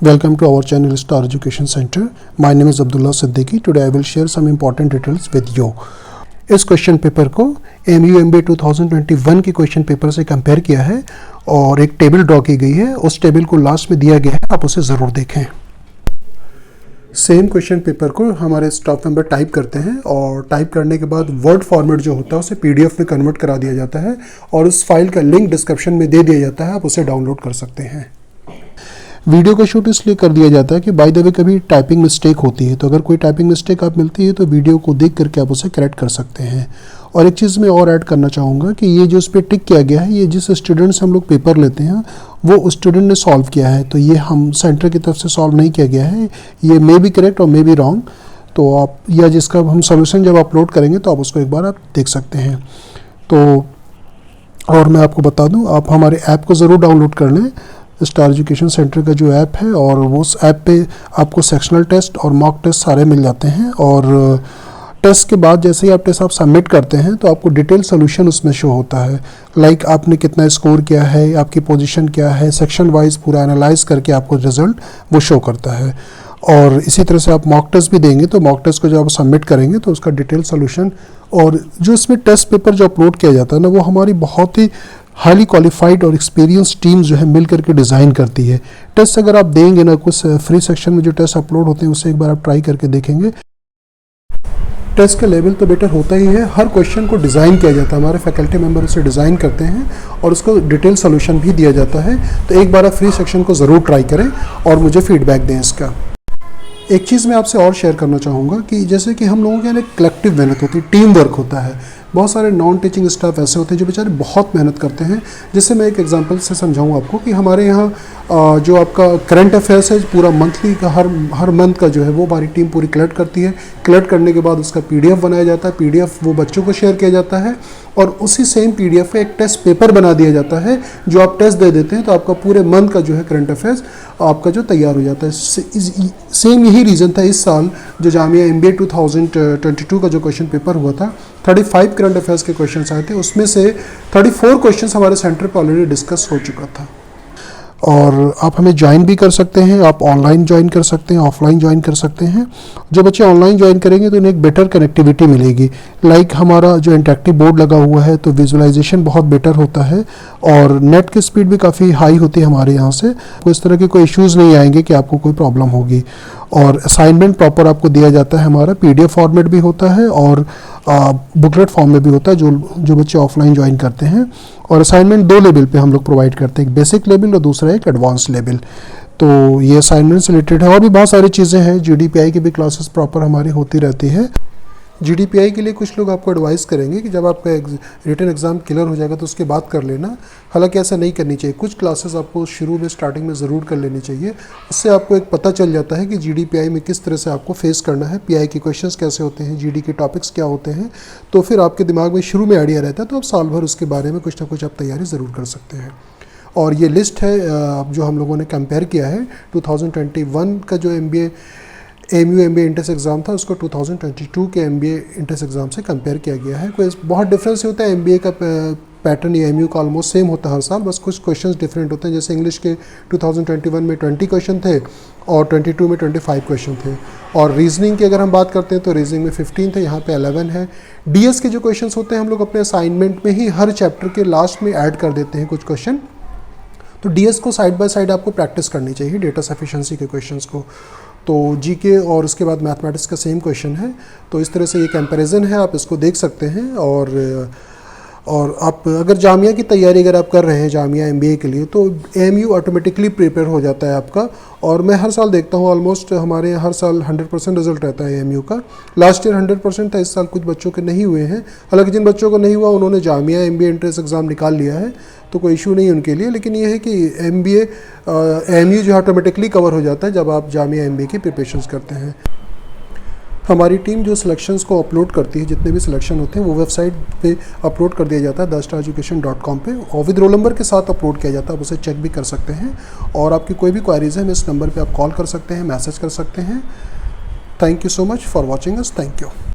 Welcome to our channel Star Education Center. My name is Abdullah Siddiqui. Today I will share some important details with you. इस question paper को MU MBA 2021 के question paper से compare किया है और एक table draw की गई है. उस टेबल को लास्ट में दिया गया है, आप उसे ज़रूर देखें. सेम क्वेश्चन पेपर को हमारे स्टाफ मेंबर टाइप करते हैं और टाइप करने के बाद वर्ड फॉर्मेट जो होता है उसे PDF में कन्वर्ट करा दिया जाता है और उस फाइल का लिंक डिस्क्रिप्शन में दे दिया जाता है. आप उसे डाउनलोड कर सकते हैं. वीडियो का शूट इसलिए कर दिया जाता है कि बाय द वे कभी टाइपिंग मिस्टेक होती है, तो अगर कोई टाइपिंग मिस्टेक आप मिलती है तो वीडियो को देख करके आप उसे करेक्ट कर सकते हैं. और एक चीज़ मैं और ऐड करना चाहूँगा कि ये जो इस पर टिक किया गया है, ये जिस स्टूडेंट से हम लोग पेपर लेते हैं वो स्टूडेंट ने सॉल्व किया है, तो ये हम सेंटर की तरफ से सॉल्व नहीं किया गया है. ये मे बी करेक्ट और मे बी रॉन्ग, तो आप या जिसका हम सोल्यूशन जब अपलोड करेंगे तो आप उसको एक बार आप देख सकते हैं. तो और मैं आपको बता दूँ, आप हमारे ऐप को ज़रूर डाउनलोड कर लें. स्टार एजुकेशन सेंटर का जो ऐप है, और उस ऐप पे आपको सेक्शनल टेस्ट और मॉक टेस्ट सारे मिल जाते हैं. और टेस्ट के बाद जैसे ही आप टेस्ट सबमिट करते हैं तो आपको डिटेल सोल्यूशन उसमें शो होता है. लाइक आपने कितना स्कोर किया है, आपकी पोजीशन क्या है, सेक्शन वाइज पूरा एनालाइज करके आपको रिजल्ट वो शो करता है. और इसी तरह से आप मॉक टेस्ट भी देंगे तो मॉक टेस्ट को जब आप सबमिट करेंगे तो उसका डिटेल सोल्यूशन, और जो इसमें टेस्ट पेपर जो अपलोड किया जाता है ना, वो हमारी बहुत ही हाईली क्वालिफाइड और एक्सपीरियंस टीम जो है मिल करके डिज़ाइन करती है. टेस्ट अगर आप देंगे ना, कुछ फ्री सेक्शन में जो टेस्ट अपलोड होते हैं उसे एक बार आप ट्राई करके देखेंगे. टेस्ट का लेवल तो बेटर होता ही है. हर क्वेश्चन को डिज़ाइन किया जाता है, हमारे फैकल्टी मेंबर उसे डिज़ाइन करते हैं और उसको डिटेल सोल्यूशन भी दिया जाता है. तो एक बार आप फ्री सेक्शन को ज़रूर ट्राई करें और मुझे फीडबैक दें इसका. एक चीज़ मैं आपसे और शेयर करना चाहूँगा कि जैसे कि हम लोगों के यहाँ एक कलेक्टिव मेहनत होती है, टीम वर्क होता है. बहुत सारे नॉन टीचिंग स्टाफ ऐसे होते हैं जो बेचारे बहुत मेहनत करते हैं. जैसे मैं एक एग्जांपल से समझाऊँ आपको कि हमारे यहाँ जो आपका करंट अफेयर्स है, पूरा मंथली का हर मंथ का जो है वो हमारी टीम पूरी कलेक्ट करती है. कलेक्ट करने के बाद उसका PDF बनाया जाता है. PDF वो बच्चों को शेयर किया जाता है और उसी सेम PDF पे एक टेस्ट पेपर बना दिया जाता है. जो आप टेस्ट दे देते हैं तो आपका पूरे मंथ का जो है करंट अफेयर्स आपका जो तैयार हो जाता है. सेम यही रीज़न था इस साल जो जामिया MBA 2022 का जो क्वेश्चन पेपर हुआ था. 35 करंट अफेयर्स के क्वेश्चंस आए थे, उसमें से 34 क्वेश्चंस हमारे सेंटर पर ऑलरेडी डिस्कस हो चुका था. और आप हमें ज्वाइन भी कर सकते हैं, आप ऑनलाइन ज्वाइन कर सकते हैं, ऑफलाइन ज्वाइन कर सकते हैं. जो बच्चे ऑनलाइन ज्वाइन करेंगे तो उन्हें एक बेटर कनेक्टिविटी मिलेगी. लाइक हमारा जो इंटरेक्टिव बोर्ड लगा हुआ है तो विजुअलाइजेशन बहुत बेटर होता है और नेट की स्पीड भी काफ़ी हाई होती है हमारे यहाँ से. कोई इस तरह के कोई इश्यूज़ नहीं आएंगे कि आपको कोई प्रॉब्लम होगी. और असाइनमेंट प्रॉपर आपको दिया जाता है. हमारा PDF फॉर्मेट भी होता है और बुकलेट फॉर्म में भी होता है जो बच्चे ऑफलाइन ज्वाइन करते हैं. और असाइनमेंट 2 लेवल पे हम लोग प्रोवाइड करते हैं, एक बेसिक लेवल और दूसरा एक एडवांस लेवल. तो ये असाइनमेंट से रिलेटेड है. और भी बहुत सारी चीज़ें हैं. GDPI की भी क्लासेस प्रॉपर हमारी होती रहती है. GDPI के लिए कुछ लोग आपको एडवाइस करेंगे कि जब आपका रिटन एग्ज़ाम क्लियर हो जाएगा तो उसके बाद कर लेना. हालांकि ऐसा नहीं करनी चाहिए. कुछ क्लासेस आपको शुरू में स्टार्टिंग में ज़रूर कर लेनी चाहिए. उससे आपको एक पता चल जाता है कि GDPI में किस तरह से आपको फेस करना है, PI के क्वेश्चंस कैसे होते हैं, GD के टॉपिक्स क्या होते हैं. तो फिर आपके दिमाग में शुरू में आइडिया रहता है, तो आप साल भर उसके बारे में कुछ ना कुछ आप तैयारी ज़रूर कर सकते हैं. और ये लिस्ट है जो हम लोगों ने कंपेयर किया है. 2021 का जो MU MBA इंट्रेंस एग्ज़ाम था उसको 2022 के MBA इंट्रेंस एग्ज़ाम से कंपेयर किया गया है. कोई बहुत डिफरेंस होता है. MBA का पैटर्न या MU का ऑलमोस्ट सेम होता है हर साल, बस कुछ क्वेश्चंस डिफरेंट होते हैं. जैसे इंग्लिश के 2021 में 20 क्वेश्चन थे और 22 में 25 क्वेश्चन थे. और रीजनिंग की अगर हम बात करते हैं तो रीजनिंग में 15 थे, यहाँ पे 11 है. DS के जो क्वेश्चंस होते हैं हम लोग अपने असाइनमेंट में ही हर चैप्टर के लास्ट में ऐड कर देते हैं कुछ क्वेश्चन. तो DS को साइड बाय साइड आपको प्रैक्टिस करनी चाहिए, डेटा सफिशेंसी के क्वेश्चंस को. तो GK और उसके बाद मैथमेटिक्स का सेम क्वेश्चन है. तो इस तरह से ये कंपैरिजन है, आप इसको देख सकते हैं. और आप अगर जामिया की तैयारी अगर आप कर रहे हैं जामिया MBA के लिए, तो MU ऑटोमेटिकली प्रिपेयर हो जाता है आपका. और मैं हर साल देखता हूँ ऑलमोस्ट हमारे हर साल 100% रिजल्ट रहता है MU का. लास्ट ईयर 100% था, इस साल कुछ बच्चों के नहीं हुए हैं. हालांकि जिन बच्चों को नहीं हुआ उन्होंने जामिया MBA एंट्रेंस एग्ज़ाम निकाल लिया है, तो कोई इशू नहीं उनके लिए. लेकिन ये है कि MU जो ऑटोमेटिकली कवर हो जाता है जब आप जामिया MBA की प्रिपरेशंस करते हैं. हमारी टीम जो सिलेक्शंस को अपलोड करती है, जितने भी सिलेक्शन होते हैं वो वेबसाइट पे अपलोड कर दिया जाता है thestareducation.com पे, और विद रोल नंबर के साथ अपलोड किया जाता है. आप उसे चेक भी कर सकते हैं. और आपकी कोई भी क्वारीज है, इस नंबर पे आप कॉल कर सकते हैं, मैसेज कर सकते हैं. Thank you so much for watching us. Thank you.